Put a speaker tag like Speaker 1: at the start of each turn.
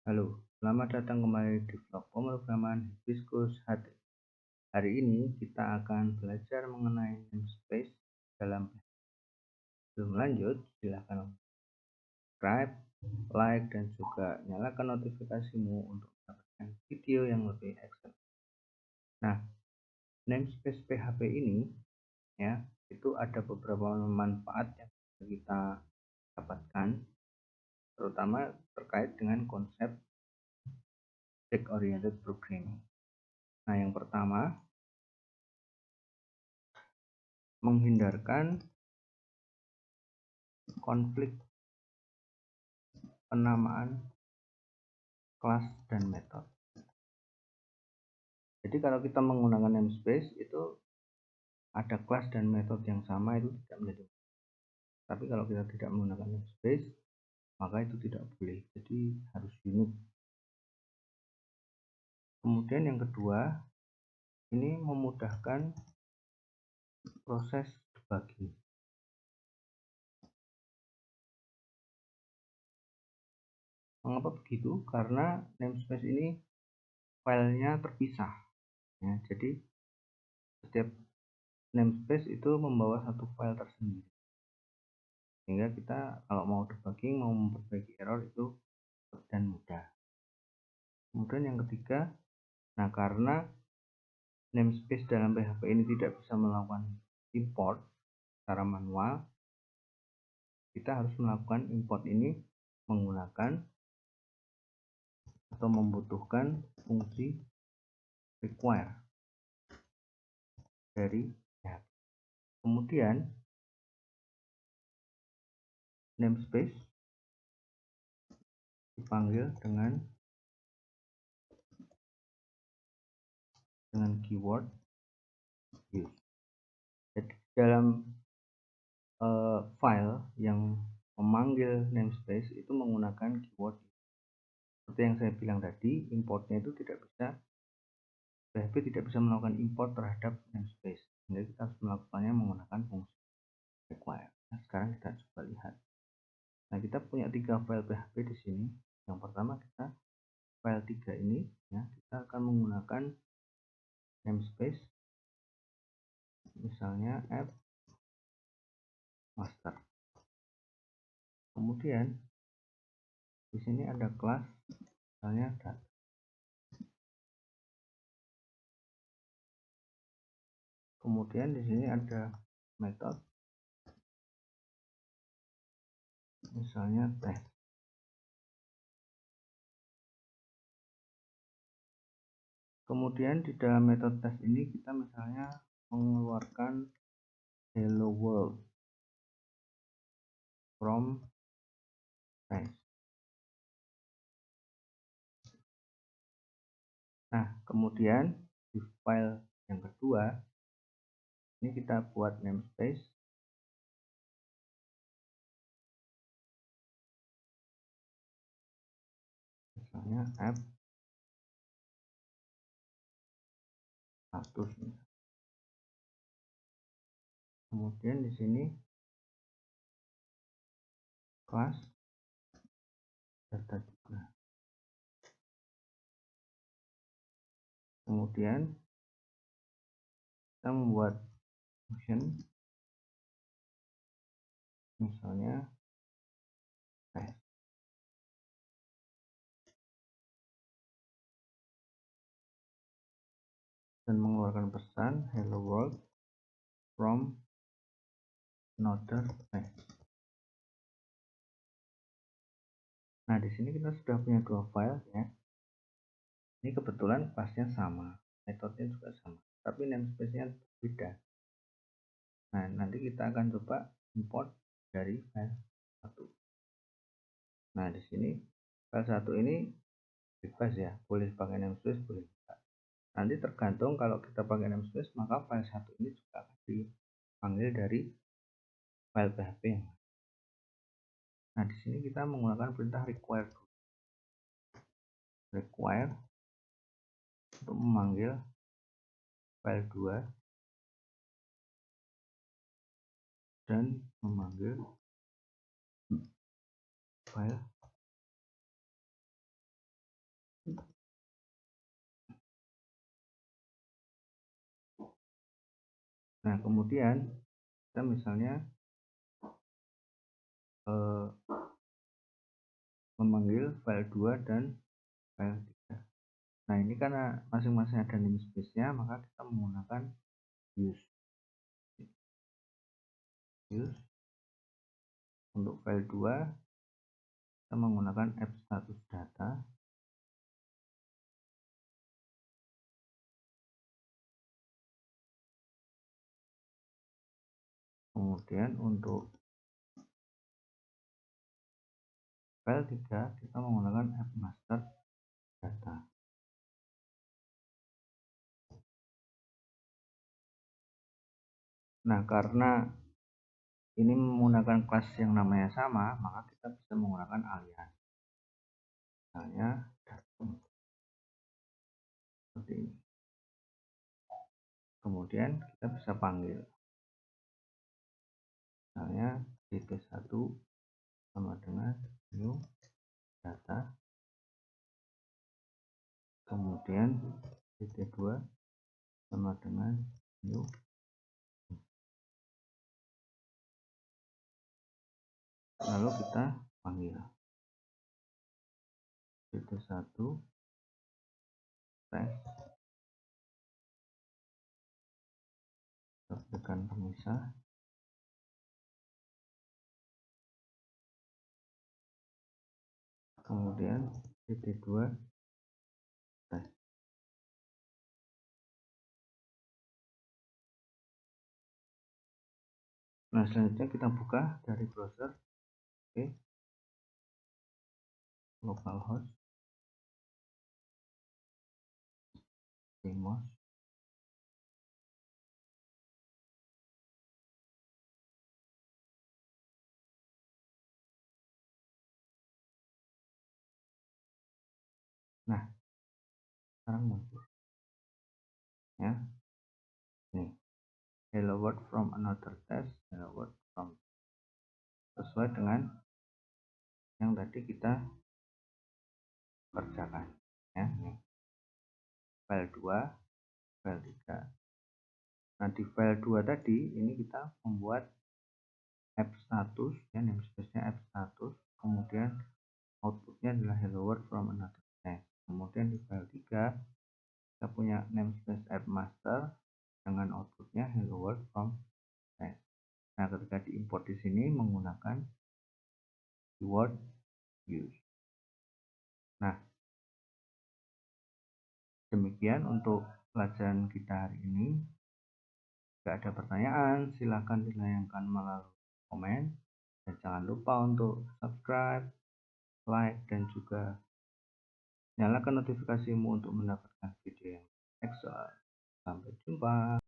Speaker 1: Halo, selamat datang kembali di vlog pemrograman Hibiscus HT. Hari ini kita akan belajar mengenai namespace dalam. Sebelum lanjut, silahkan subscribe, like, dan juga nyalakan notifikasimu untuk mendapatkan video yang lebih excellent. Nah, namespace PHP ini ya, itu ada beberapa manfaat yang kita dapatkan, terutama terkait dengan konsep object oriented programming. Nah, yang pertama, menghindarkan konflik penamaan kelas dan metode. Jadi kalau kita menggunakan namespace itu ada kelas dan metode yang sama, itu tidak menjadi. Tapi kalau kita tidak menggunakan namespace, maka itu tidak boleh. Jadi harus unik. Kemudian yang kedua, ini memudahkan proses debugging. Mengapa begitu? Karena namespace ini filenya terpisah. Ya, jadi setiap namespace itu membawa satu file tersendiri. Sehingga kita kalau mau debugging, mau memperbaiki error itu dan mudah. Kemudian yang ketiga, nah karena namespace dalam PHP ini tidak bisa melakukan import secara manual, kita harus melakukan import ini menggunakan atau membutuhkan fungsi require dari PHP. Kemudian namespace dipanggil dengan keyword use. Jadi dalam file yang memanggil namespace itu menggunakan keyword. Seperti yang saya bilang tadi, importnya itu tidak bisa, PHP tidak bisa melakukan import terhadap namespace. Jadi kita harus melakukannya menggunakan fungsi require. Nah, sekarang kita coba lihat. Nah, kita punya 3 file PHP di sini. Yang pertama kita file 3 ini, ya, kita akan menggunakan namespace, misalnya app master. Kemudian di sini ada kelas, misalnya data. Kemudian di sini ada metode, misalnya test. Kemudian di dalam metode test ini kita misalnya mengeluarkan hello world from test. Nah, kemudian di file yang kedua ini kita buat namespace, misalnya app status. Kemudian di sini kelas data juga. Kemudian kita membuat function, misalnya test, dan mengeluarkan pesan hello world from another test. Nah, di sini kita sudah punya 2 file, ya. Ini kebetulan kelasnya sama, metodenya juga sama, tapi namespace-nya beda. Nah, nanti kita akan coba import dari file 1. Nah, di sini file 1 ini bebas, ya, boleh pakai namespace, boleh tidak. Nanti tergantung, kalau kita pakai namespace maka file 1 ini juga akan dipanggil dari file PHP yang. Nah, di sini kita menggunakan perintah require untuk memanggil file 2 dan memanggil file Nah, kemudian kita misalnya memanggil file 2 dan file 3. Nah, ini karena masing-masing ada namespace-nya, maka kita menggunakan use. Untuk file 2 kita menggunakan app status data. Kemudian untuk file 3 kita menggunakan app master data. Nah, karena ini menggunakan kelas yang namanya sama, maka kita bisa menggunakan alias. Misalnya datum seperti ini. Kemudian kita bisa panggil, misalnya dt1 sama dengan new data, kemudian dt2 sama dengan new, lalu kita panggil dt1 test, tekan pemisah, kemudian dt2 test. Nah, selanjutnya kita buka dari browser. Oke, localhost demos. Nah, sekarang muncul ya, nih, hello world from another test, hello world from, sesuai dengan yang tadi kita kerjakan ya. Nih, file 2, file 3. Nah, di file 2 tadi ini kita membuat app status ya, namespace-nya app status, kemudian outputnya adalah hello world from another test. Kemudian di file 3 kita punya namespace app master dengan outputnya hello world from test. Nah, ketika diimport di sini menggunakan keyword use. Nah, demikian untuk pelajaran kita hari ini. Jika ada pertanyaan, silakan dilayangkan melalui komen. Dan jangan lupa untuk subscribe, like, dan juga nyalakan notifikasimu untuk mendapatkan video yang excellent. Sampai jumpa.